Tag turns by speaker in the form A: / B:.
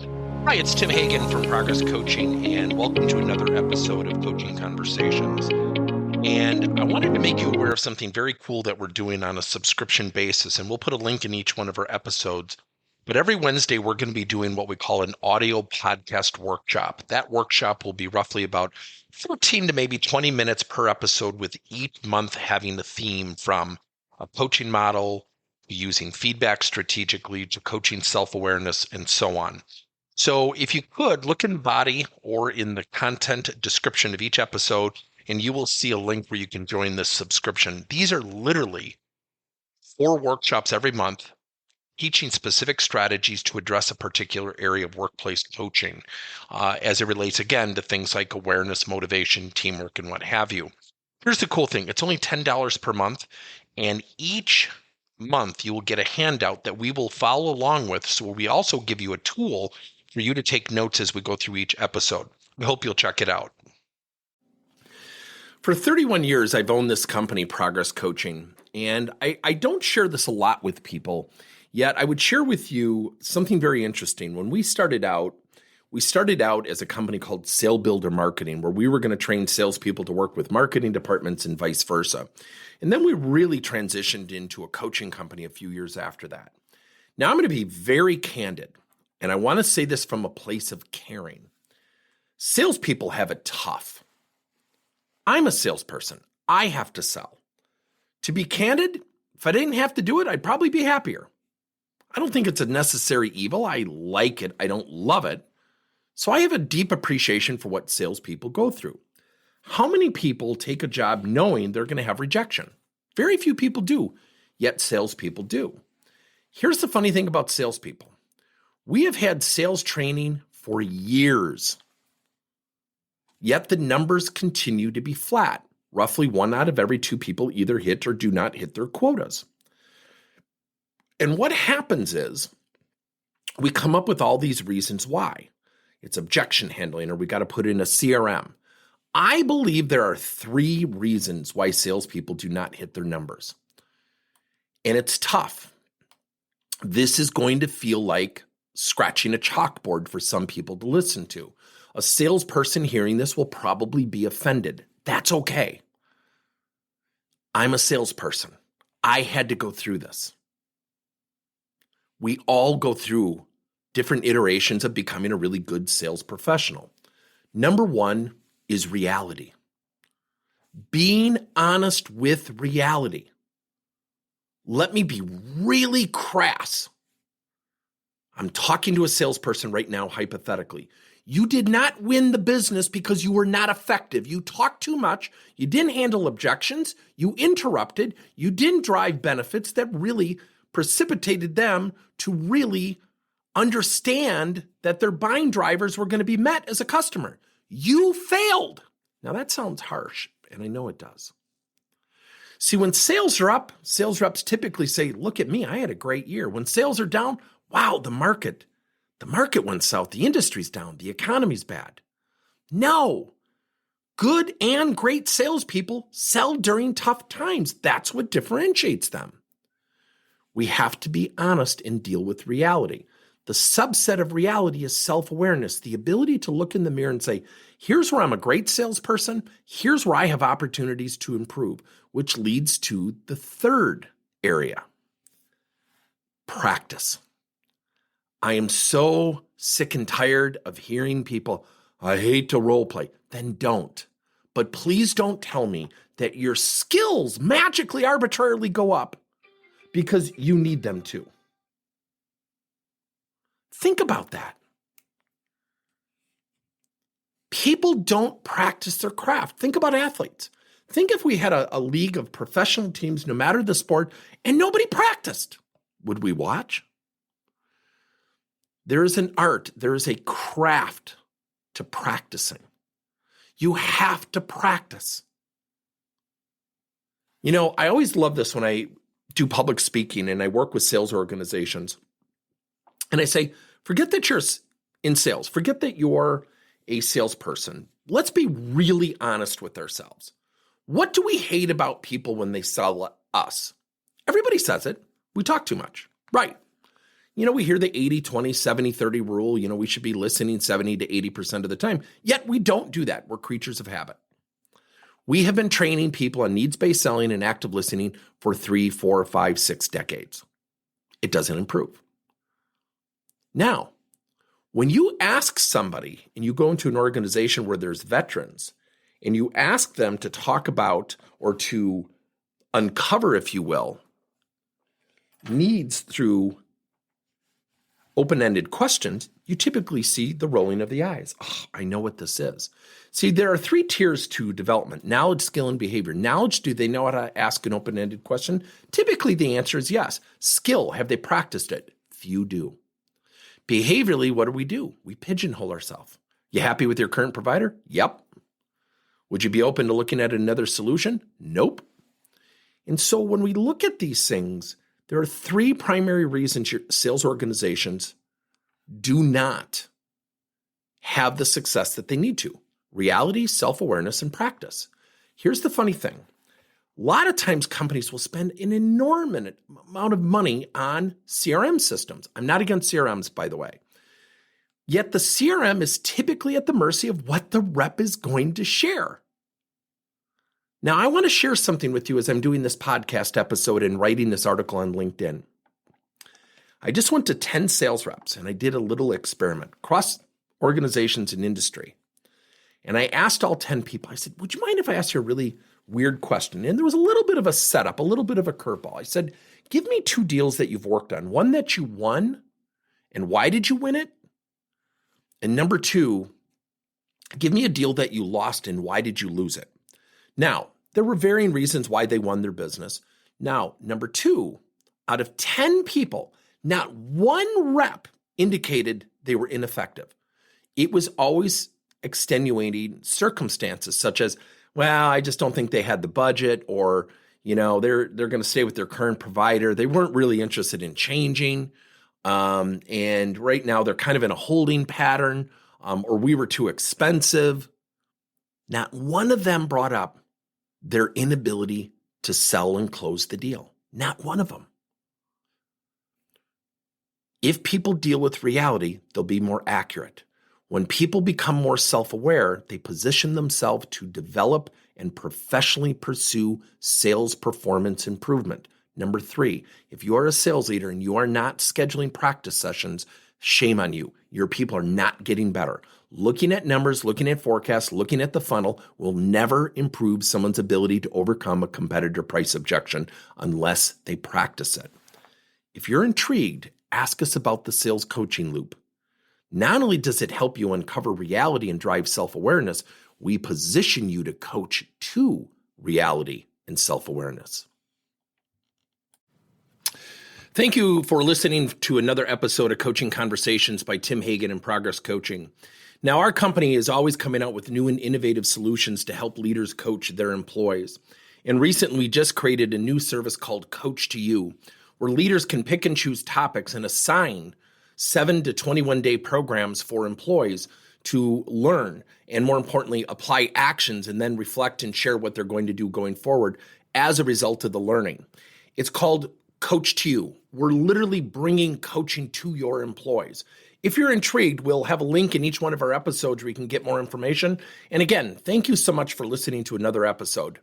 A: Hi, it's Tim Hagen from Progress Coaching, and welcome to another episode of Coaching Conversations. And I wanted to make you aware of something very cool that we're doing on a subscription basis, and we'll put a link in each one of our episodes. But every Wednesday, we're going to be doing what we call an audio podcast workshop. That workshop will be roughly about 14 to maybe 20 minutes per episode, with each month having a theme from a coaching model, using feedback strategically, to coaching self-awareness, and so on. So if you could look in the body or in the content description of each episode, and you will see a link where you can join this subscription. These are literally 4 workshops every month, teaching specific strategies to address a particular area of workplace coaching, as it relates, again, to things like awareness, motivation, teamwork, and what have you. Here's the cool thing. It's only $10 per month, and each month you will get a handout that we will follow along with. So we also give you a tool for you to take notes as we go through each episode. We hope you'll check it out.
B: For 31 years, I've owned this company, Progress Coaching, and I don't share this a lot with people, yet I would share with you something very interesting. When we started out as a company called Sale Builder Marketing, where we were going to train salespeople to work with marketing departments and vice versa. And then we really transitioned into a coaching company a few years after that. Now I'm going to be very candid, and I want to say this from a place of caring. Salespeople have it tough. I'm a salesperson. I have to sell. To be candid, if I didn't have to do it, I'd probably be happier. I don't think it's a necessary evil. I like it. I don't love it. So I have a deep appreciation for what salespeople go through. How many people take a job knowing they're going to have rejection? Very few people do, yet salespeople do. Here's the funny thing about salespeople. We have had sales training for years, yet the numbers continue to be flat. Roughly 1 out of every 2 people either hit or do not hit their quotas. And what happens is we come up with all these reasons why. It's objection handling, or we got to put in a CRM. I believe there are 3 reasons why salespeople do not hit their numbers. And it's tough. This is going to feel like scratching a chalkboard for some people to listen to. A salesperson hearing this will probably be offended. That's okay. I'm a salesperson. I had to go through this. We all go through different iterations of becoming a really good sales professional. Number 1 is reality. Being honest with reality. Let me be really crass. I'm talking to a salesperson right now, hypothetically. You did not win the business because you were not effective. You talked too much. You didn't handle objections. You interrupted. You didn't drive benefits that really precipitated them to really understand that their buying drivers were going to be met as a customer. You failed. Now that sounds harsh, and I know it does. See, when sales are up, sales reps typically say, look at me, I had a great year. When sales are down, wow, the market went south, the industry's down, the economy's bad. No, good and great salespeople sell during tough times. That's what differentiates them. We have to be honest and deal with reality. The subset of reality is self-awareness, the ability to look in the mirror and say, here's where I'm a great salesperson, here's where I have opportunities to improve, which leads to the third area, practice. I am so sick and tired of hearing people, I hate to role play. Then don't. But please don't tell me that your skills magically arbitrarily go up because you need them to. Think about that. People don't practice their craft. Think about athletes. Think if we had a league of professional teams, no matter the sport, and nobody practiced. Would we watch? There is an art, there is a craft to practicing. You have to practice. You know, I always love this when I do public speaking and I work with sales organizations. And I say, forget that you're in sales. Forget that you're a salesperson. Let's be really honest with ourselves. What do we hate about people when they sell us? Everybody says it. We talk too much. Right. We hear the 80-20, 70-30 rule. We should be listening 70 to 80% of the time. Yet we don't do that. We're creatures of habit. We have been training people on needs-based selling and active listening for 3, 4, 5, 6 decades. It doesn't improve. Now, when you ask somebody and you go into an organization where there's veterans and you ask them to talk about or to uncover, if you will, needs through open-ended questions, you typically see the rolling of the eyes. Oh, I know what this is. See, there are 3 tiers to development: knowledge, skill, and behavior. Knowledge, do they know how to ask an open-ended question? Typically, the answer is yes. Skill, have they practiced it? Few do. Behaviorally, what do? We pigeonhole ourselves. You happy with your current provider? Yep. Would you be open to looking at another solution? Nope. And so when we look at these things, there are 3 primary reasons your sales organizations do not have the success that they need to: reality, self-awareness, and practice. Here's the funny thing. A lot of times companies will spend an enormous amount of money on CRM systems. I'm not against CRMs, by the way. Yet the CRM is typically at the mercy of what the rep is going to share. Now, I want to share something with you as I'm doing this podcast episode and writing this article on LinkedIn. I just went to 10 sales reps and I did a little experiment across organizations and industry. And I asked all 10 people, I said, would you mind if I asked you a really weird question? And there was a little bit of a setup, a little bit of a curveball. I said, give me 2 deals that you've worked on. One that you won, and why did you win it? And number 2, give me a deal that you lost, and why did you lose it? Now, there were varying reasons why they won their business. Now, number 2, out of 10 people, not one rep indicated they were ineffective. It was always extenuating circumstances such as, well, I just don't think they had the budget, or, they're going to stay with their current provider. They weren't really interested in changing. And right now they're kind of in a holding pattern, or we were too expensive. Not one of them brought up their inability to sell and close the deal. Not one of them. If people deal with reality, they'll be more accurate. When people become more self-aware, they position themselves to develop and professionally pursue sales performance improvement. Number 3, if you are a sales leader and you are not scheduling practice sessions, shame on you. Your people are not getting better. Looking at numbers, looking at forecasts, looking at the funnel will never improve someone's ability to overcome a competitor price objection unless they practice it. If you're intrigued, ask us about the sales coaching loop. Not only does it help you uncover reality and drive self-awareness, we position you to coach to reality and self-awareness. Thank you for listening to another episode of Coaching Conversations by Tim Hagen and Progress Coaching. Now, our company is always coming out with new and innovative solutions to help leaders coach their employees. And recently, we just created a new service called Coach to You, where leaders can pick and choose topics and assign 7 to 21-day programs for employees to learn and, more importantly, apply actions and then reflect and share what they're going to do going forward as a result of the learning. It's called Coach to You. We're literally bringing coaching to your employees. If you're intrigued, we'll have a link in each one of our episodes where you can get more information. And again, thank you so much for listening to another episode.